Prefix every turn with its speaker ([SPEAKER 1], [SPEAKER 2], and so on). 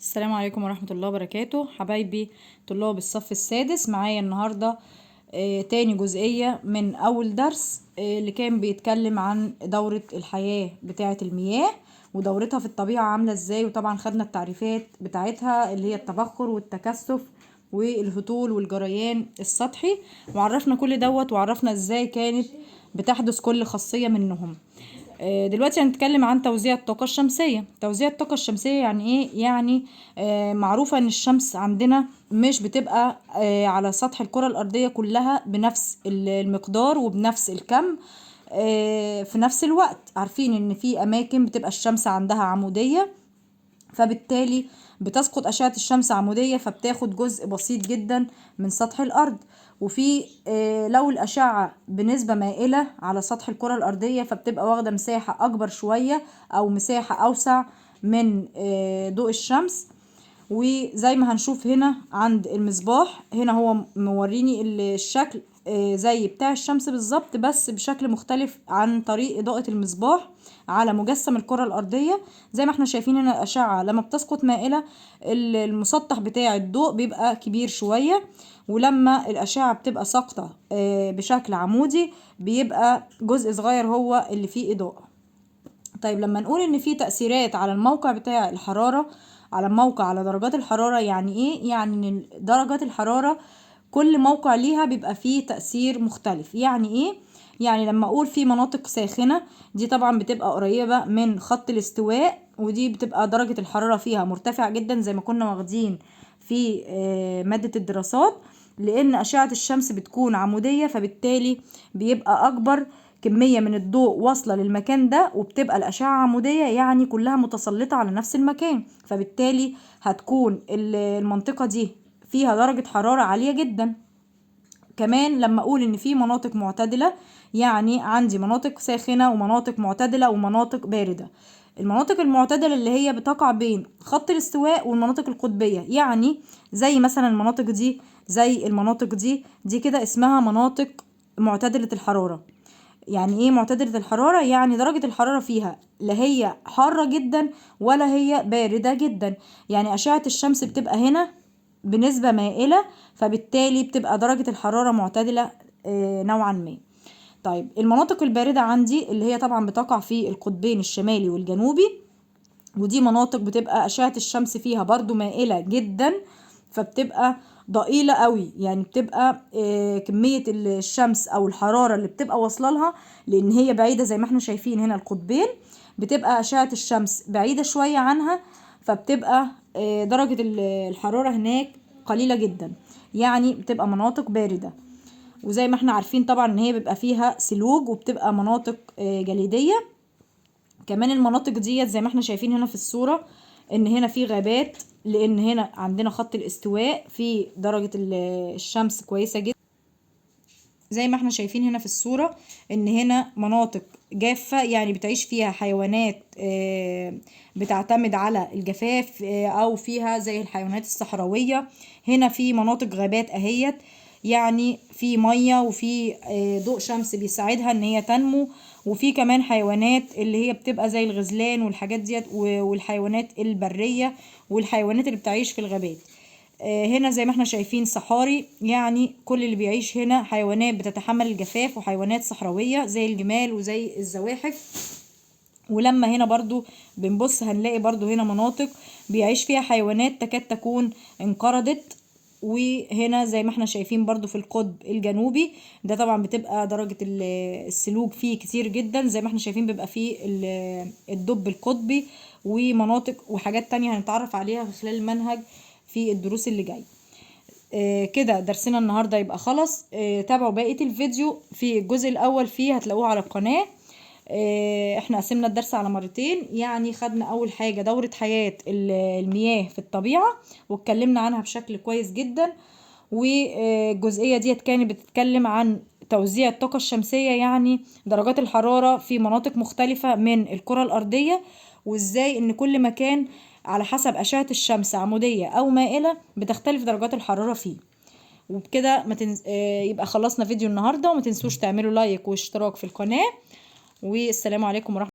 [SPEAKER 1] السلام عليكم ورحمة الله وبركاته حبايبي طلاب الصف السادس. معايا النهاردة تاني جزئية من أول درس اللي كان بيتكلم عن دورة الحياة بتاعة المياه ودورتها في الطبيعة عاملة ازاي. وطبعا خدنا التعريفات بتاعتها اللي هي التبخر والتكثف والهطول والجريان السطحي، وعرفنا كل دوت وعرفنا ازاي كانت بتحدث كل خاصية منهم. دلوقتي هنتكلم عن توزيع الطاقة الشمسية. توزيع الطاقة الشمسية يعني ايه؟ يعني معروفة ان الشمس عندنا مش بتبقى على سطح الكرة الأرضية كلها بنفس المقدار وبنفس الكم في نفس الوقت. عارفين ان في اماكن بتبقى الشمس عندها عمودية، فبالتالي بتسقط أشعة الشمس عمودية فبتاخد جزء بسيط جدا من سطح الأرض. وفي لو الأشعة بنسبة مائلة على سطح الكرة الأرضية فبتبقى واخدة مساحة أكبر شوية أو مساحة أوسع من ضوء الشمس. وزي ما هنشوف هنا عند المصباح، هنا هو موريني الشكل زي بتاع الشمس بالظبط، بس بشكل مختلف عن طريق إضاءة المصباح على مجسم الكرة الأرضية. زي ما احنا شايفين هنا الأشعة لما بتسقط مائلة المسطح بتاع الضوء بيبقى كبير شوية، ولما الأشعة بتبقى ساقطة بشكل عمودي بيبقى جزء صغير هو اللي فيه إضاءة. طيب لما نقول ان في تأثيرات على الموقع بتاع الحرارة، على الموقع، على درجات الحرارة، يعني ايه؟ يعني ان درجات الحرارة كل موقع ليها بيبقى فيه تأثير مختلف. يعني ايه؟ يعني لما اقول في مناطق ساخنة، دي طبعا بتبقى قريبة من خط الاستواء، ودي بتبقى درجة الحرارة فيها مرتفعة جدا زي ما كنا واخدين في مادة الدراسات، لان اشعة الشمس بتكون عمودية فبالتالي بيبقى اكبر كمية من الضوء واصلة للمكان ده، وبتبقى الأشعة عمودية يعني كلها متسلطة على نفس المكان، فبالتالي هتكون المنطقة دي فيها درجة حرارة عالية جدا. كمان لما أقول إن في مناطق معتدلة، يعني عندي مناطق ساخنة ومناطق معتدلة ومناطق باردة. المناطق المعتدلة اللي هي بتقع بين خط الاستواء والمناطق القطبية، يعني زي مثلا المناطق دي، زي المناطق دي كده اسمها مناطق معتدلة الحرارة. يعني ايه معتدلة الحرارة؟ يعني درجة الحرارة فيها لا هي حارة جدا ولا هي باردة جدا، يعني أشعة الشمس بتبقى هنا بنسبة مائلة، فبالتالي بتبقى درجة الحرارة معتدلة نوعا ما. طيب المناطق الباردة عندي اللي هي طبعا بتقع في القطبين الشمالي والجنوبي، ودي مناطق بتبقى أشعة الشمس فيها برضو مائلة جدا، فبتبقى ضئيلة قوي، يعني بتبقى كمية الشمس او الحرارة اللي بتبقى واصلة لها، لان هي بعيدة زي ما احنا شايفين هنا القطبين، بتبقى أشعة الشمس بعيدة شوية عنها، فبتبقى درجة الحرارة هناك قليلة جدا، يعني بتبقى مناطق باردة. وزي ما احنا عارفين طبعا ان هي بيبقى فيها ثلوج وبتبقى مناطق جليدية. كمان المناطق ديت زي ما احنا شايفين هنا في الصورة ان هنا في غابات، لان هنا عندنا خط الاستواء في درجة الشمس كويسة جدا. زي ما احنا شايفين هنا في الصورة ان هنا مناطق جافة، يعني بتعيش فيها حيوانات بتعتمد على الجفاف، او فيها زي الحيوانات الصحراوية. هنا في مناطق غابات اهيت، يعني في مية وفي ضوء شمس بيساعدها ان هي تنمو، وفي كمان حيوانات اللي هي بتبقى زي الغزلان والحاجات ديت، والحيوانات البرية والحيوانات اللي بتعيش في الغابات. هنا زي ما احنا شايفين صحاري، يعني كل اللي بيعيش هنا حيوانات بتتحمل الجفاف وحيوانات صحراوية زي الجمال وزي الزواحف. ولما هنا برضو بنبص هنلاقي برضو هنا مناطق بيعيش فيها حيوانات تكاد تكون انقرضت. وهنا زي ما احنا شايفين برضو في القطب الجنوبي، ده طبعا بتبقى درجة الثلوج فيه كتير جدا، زي ما احنا شايفين بيبقى فيه الدب القطبي ومناطق وحاجات تانية هنتعرف عليها في خلال المنهج في الدروس اللي جاي. كده درسنا النهاردة يبقى خلص. تابعوا بقية الفيديو في الجزء الأول فيه هتلاقوه على القناة. احنا قسمنا الدرس على مرتين، يعني خدنا أول حاجة دورة حياة المياه في الطبيعة واتكلمنا عنها بشكل كويس جدا. والجزئية دي كانت بتتكلم عن توزيع الطاقة الشمسية، يعني درجات الحرارة في مناطق مختلفة من الكرة الأرضية، وازاي ان كل مكان على حسب أشعة الشمس عمودية أو مائلة بتختلف درجات الحرارة فيه. وبكده يبقى خلصنا فيديو النهاردة، وما تنسوش تعملوا لايك واشتراك في القناة، والسلام عليكم ورحمة الله.